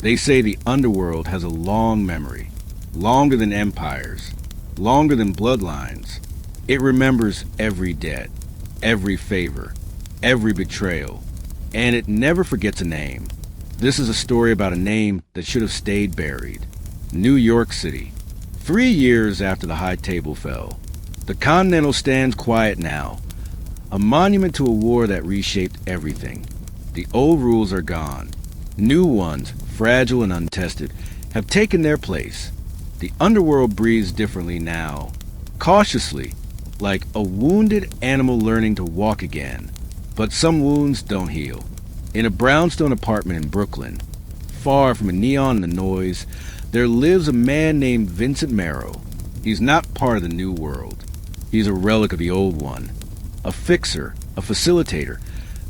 They say the underworld has a long memory, longer than empires, longer than bloodlines. It remembers every debt, every favor, every betrayal, and it never forgets a name. This is a story about a name that should have stayed buried. New York City. 3 years after the High Table fell, the Continental stands quiet now, a monument to a war that reshaped everything. The old rules are gone. New ones, fragile and untested, have taken their place. The underworld breathes differently now, cautiously, like a wounded animal learning to walk again. But some wounds don't heal. In a brownstone apartment in Brooklyn, far from a neon and the noise, there lives a man named Vincent Merrow. He's not part of the new world. He's a relic of the old one. A fixer, a facilitator,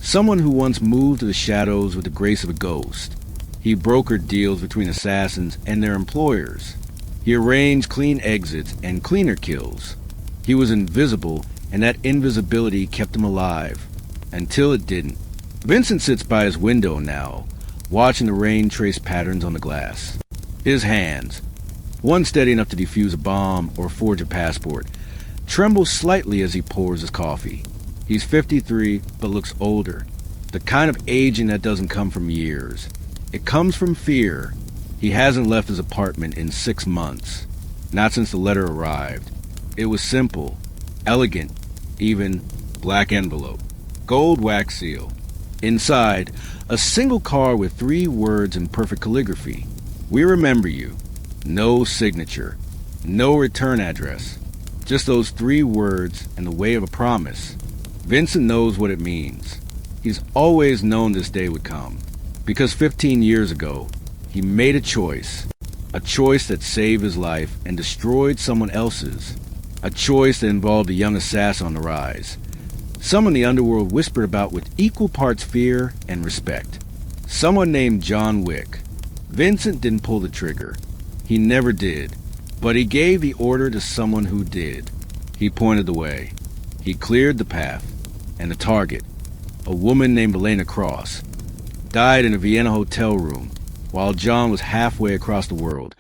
someone who once moved to the shadows with the grace of a ghost. He brokered deals between assassins and their employers. He arranged clean exits and cleaner kills. He was invisible, and that invisibility kept him alive. Until it didn't. Vincent sits by his window now, watching the rain trace patterns on the glass. His hands, one steady enough to defuse a bomb or forge a passport, tremble slightly as he pours his coffee. He's 53, but looks older. The kind of aging that doesn't come from years. It comes from fear. He hasn't left his apartment in 6 months. Not since the letter arrived. It was simple, elegant, even black envelope. Gold wax seal. Inside, a single card with 3 words in perfect calligraphy. We remember you. No signature. No return address. Just those 3 words and the way of a promise. Vincent knows what it means. He's always known this day would come. Because 15 years ago, he made a choice. A choice that saved his life and destroyed someone else's. A choice that involved a young assassin on the rise. Someone the underworld whispered about with equal parts fear and respect. Someone named John Wick. Vincent didn't pull the trigger. He never did. But he gave the order to someone who did. He pointed the way. He cleared the path. And the target, a woman named Elena Cross, died in a Vienna hotel room while John was halfway across the world,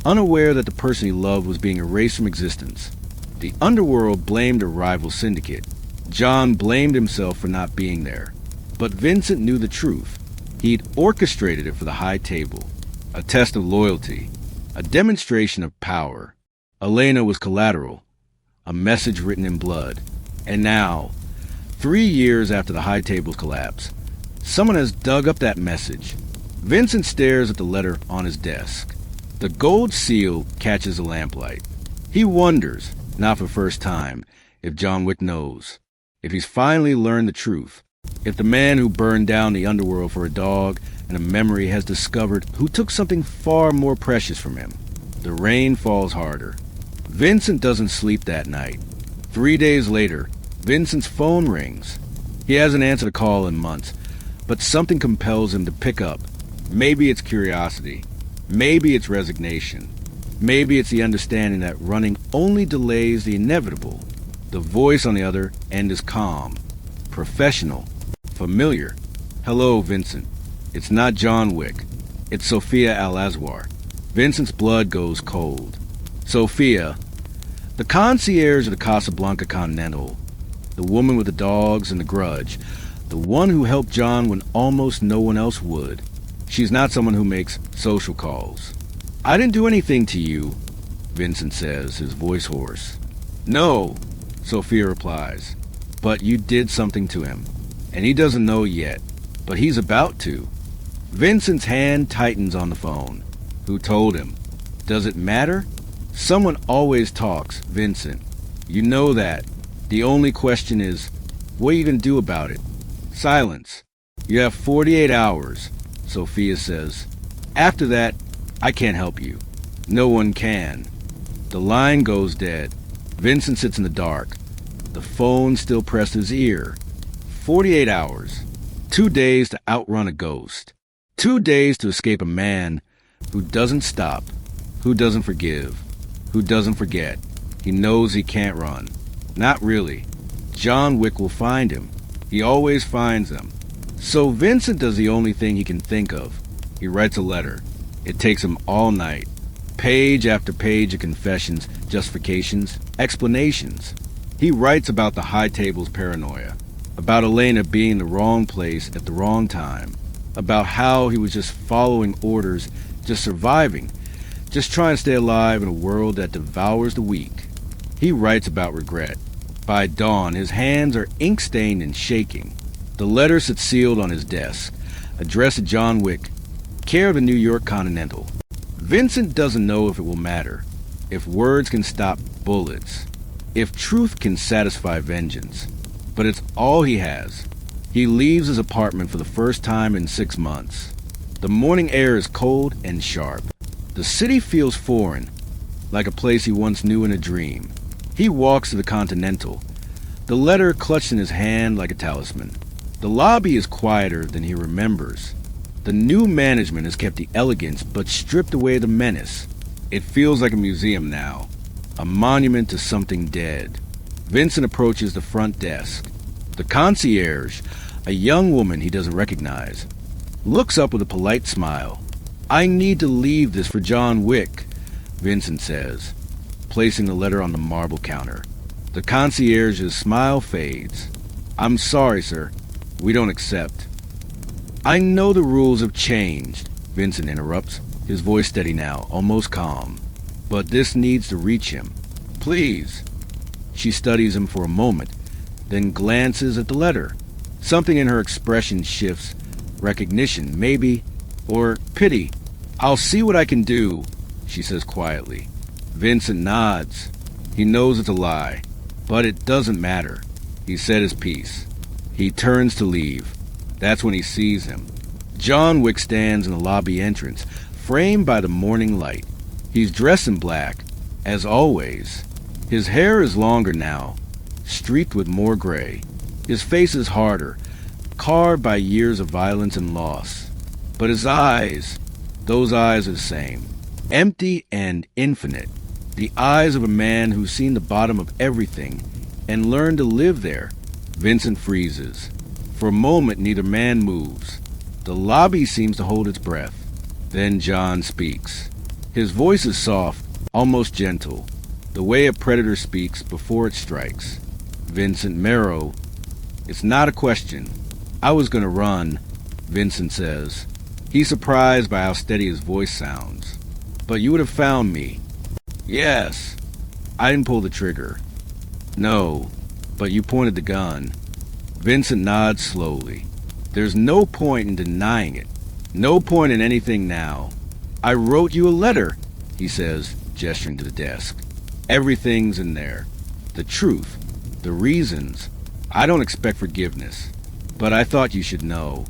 unaware that the person he loved was being erased from existence. The underworld blamed a rival syndicate. John blamed himself for not being there. But Vincent knew the truth. He'd orchestrated it for the High Table. A test of loyalty. A demonstration of power. Elena was collateral. A message written in blood. And now, 3 years after the High Table's collapse, someone has dug up that message. Vincent stares at the letter on his desk. The gold seal catches the lamplight. He wonders, not for the first time, if John Wick knows. If he's finally learned the truth. If the man who burned down the underworld for a dog and a memory has discovered who took something far more precious from him. The rain falls harder. Vincent doesn't sleep that night. 3 days later, Vincent's phone rings. He hasn't answered a call in months, but something compels him to pick up. Maybe it's curiosity. Maybe it's resignation. Maybe it's the understanding that running only delays the inevitable. The voice on the other end is calm, professional, familiar. Hello, Vincent. It's not John Wick. It's Sophia Al-Azwar. Vincent's blood goes cold. Sophia, the concierge of the Casablanca Continental, the woman with the dogs and the grudge, the one who helped John when almost no one else would. She's not someone who makes social calls. I didn't do anything to you, Vincent says, his voice hoarse. No, Sophia replies, but you did something to him, and he doesn't know yet, but he's about to. Vincent's hand tightens on the phone. Who told him? Does it matter? Someone always talks, Vincent. You know that. The only question is, what are you going to do about it? Silence. You have 48 hours, Sophia says. After that, I can't help you. No one can. The line goes dead. Vincent sits in the dark. The phone still pressed his ear. 48 hours. 2 days to outrun a ghost. 2 days to escape a man who doesn't stop, who doesn't forgive, who doesn't forget. He knows he can't run. Not really. John Wick will find him. He always finds them. So Vincent does the only thing he can think of. He writes a letter. It takes him all night. Page after page of confessions, justifications, explanations. He writes about the high table's paranoia, about Elena being in the wrong place at the wrong time, about how he was just following orders, just surviving, just trying to stay alive in a world that devours the weak. He writes about regret. By dawn, his hands are ink-stained and shaking. The letter sits sealed on his desk, addressed to John Wick, care of the New York Continental. Vincent doesn't know if it will matter, if words can stop bullets, if truth can satisfy vengeance. But it's all he has. He leaves his apartment for the first time in 6 months. The morning air is cold and sharp. The city feels foreign, like a place he once knew in a dream. He walks to the Continental, the letter clutched in his hand like a talisman. The lobby is quieter than he remembers. The new management has kept the elegance but stripped away the menace. It feels like a museum now, a monument to something dead. Vincent approaches the front desk. The concierge, a young woman he doesn't recognize, looks up with a polite smile. "I need to leave this for John Wick," Vincent says, placing the letter on the marble counter. The concierge's smile fades. "I'm sorry, sir. We don't accept." "I know the rules have changed," Vincent interrupts, his voice steady now, almost calm. "But this needs to reach him. Please." She studies him for a moment, then glances at the letter. Something in her expression shifts. Recognition, maybe, or pity. "I'll see what I can do," she says quietly. Vincent nods. He knows it's a lie, but it doesn't matter. He said his piece. He turns to leave. That's when he sees him. John Wick stands in the lobby entrance, framed by the morning light. He's dressed in black, as always. His hair is longer now, streaked with more gray. His face is harder, carved by years of violence and loss. But his eyes, those eyes are the same. Empty and infinite. The eyes of a man who's seen the bottom of everything and learned to live there. Vincent freezes. For a moment, neither man moves. The lobby seems to hold its breath. Then John speaks. His voice is soft, almost gentle, the way a predator speaks before it strikes. "Vincent Merrow, it's not a question. I was going to run," Vincent says. He's surprised by how steady his voice sounds. "But you would have found me." "Yes." "I didn't pull the trigger." "No, but you pointed the gun." Vincent nods slowly. "There's no point in denying it. No point in anything now. I wrote you a letter," he says, gesturing to the desk. "Everything's in there. The truth, the reasons. I don't expect forgiveness, but I thought you should know."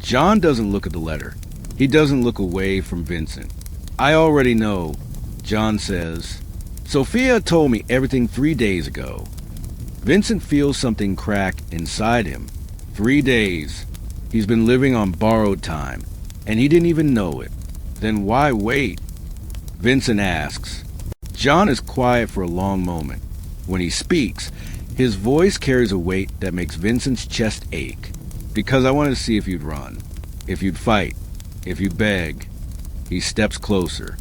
John doesn't look at the letter. He doesn't look away from Vincent. "I already know," John says. "Sophia told me everything 3 days ago." Vincent feels something crack inside him. 3 days. He's been living on borrowed time, and he didn't even know it. Then why wait? Vincent asks. John is quiet for a long moment. When he speaks, his voice carries a weight that makes Vincent's chest ache. "Because I wanted to see if you'd run, if you'd fight, if you'd beg." He steps closer.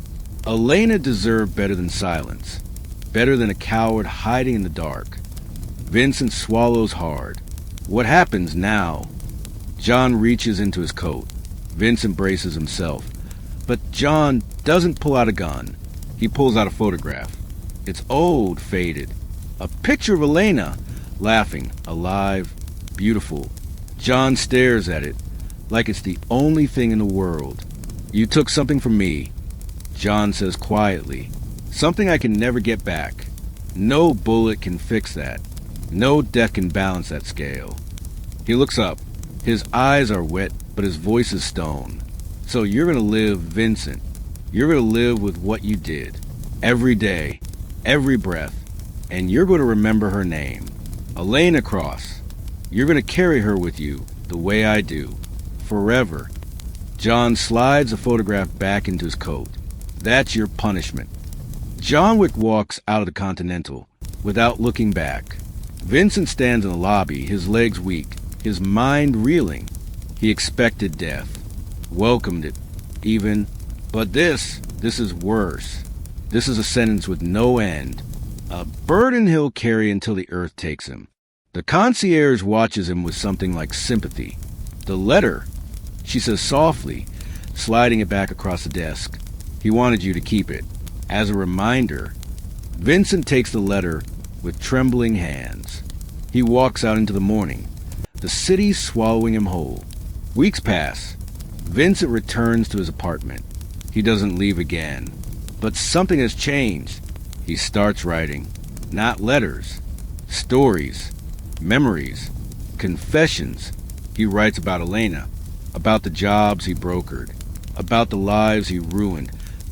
Elena deserved better than silence, better than a coward hiding in the dark. Vincent swallows hard. What happens now? John reaches into his coat. Vincent braces himself. But John doesn't pull out a gun. He pulls out a photograph. It's old, faded. A picture of Elena, laughing, alive, beautiful. John stares at it, like it's the only thing in the world. "You took something from me," John says quietly. "Something I can never get back. No bullet can fix that. No death can balance that scale." He looks up. His eyes are wet, but his voice is stone. "So you're going to live, Vincent. You're going to live with what you did. Every day, every breath. And you're going to remember her name. Elena Cross. You're going to carry her with you, the way I do. Forever." John slides the photograph back into his coat. "That's your punishment." John Wick walks out of the Continental, without looking back. Vincent stands in the lobby, his legs weak, his mind reeling. He expected death, welcomed it, even But this is worse. This is a sentence with no end. A burden he'll carry until the earth takes him. The concierge watches him with something like sympathy. The letter, she says softly, sliding it back across the desk. He wanted you to keep it. As a reminder, Vincent takes the letter with trembling hands. He walks out into the morning, the city swallowing him whole. Weeks pass. Vincent returns to his apartment. He doesn't leave again. But something has changed. He starts writing. Not letters. Stories. Memories. Confessions. He writes about Elena. About the jobs he brokered. About the lives he ruined.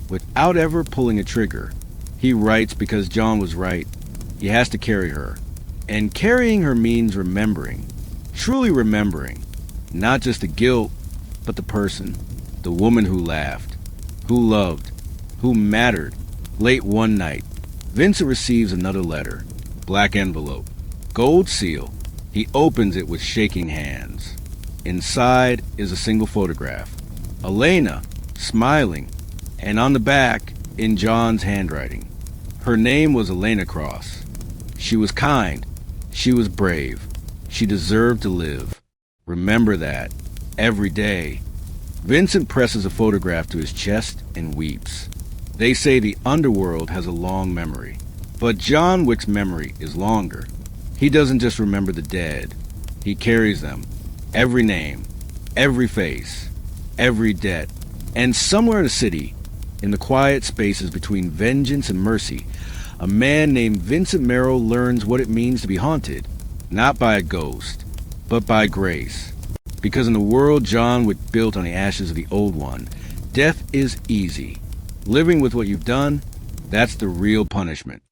Without ever pulling a trigger. He writes because John was right. He has to carry her. And carrying her means remembering. Truly remembering. Not just the guilt, but the person. The woman who laughed. Who loved. Who mattered. Late one night, Vincent receives another letter. Black envelope. Gold seal. He opens it with shaking hands. Inside is a single photograph. Elena, smiling, and on the back, in John's handwriting. Her name was Elena Cross. She was kind. She was brave. She deserved to live. Remember that. Every day. Vincent presses a photograph to his chest and weeps. They say the underworld has a long memory. But John Wick's memory is longer. He doesn't just remember the dead. He carries them. Every name. Every face. Every debt. And somewhere in the city, in the quiet spaces between vengeance and mercy, a man named Vincent Merrill learns what it means to be haunted, not by a ghost, but by grace. Because in the world John Wick built on the ashes of the old one, death is easy. Living with what you've done, that's the real punishment.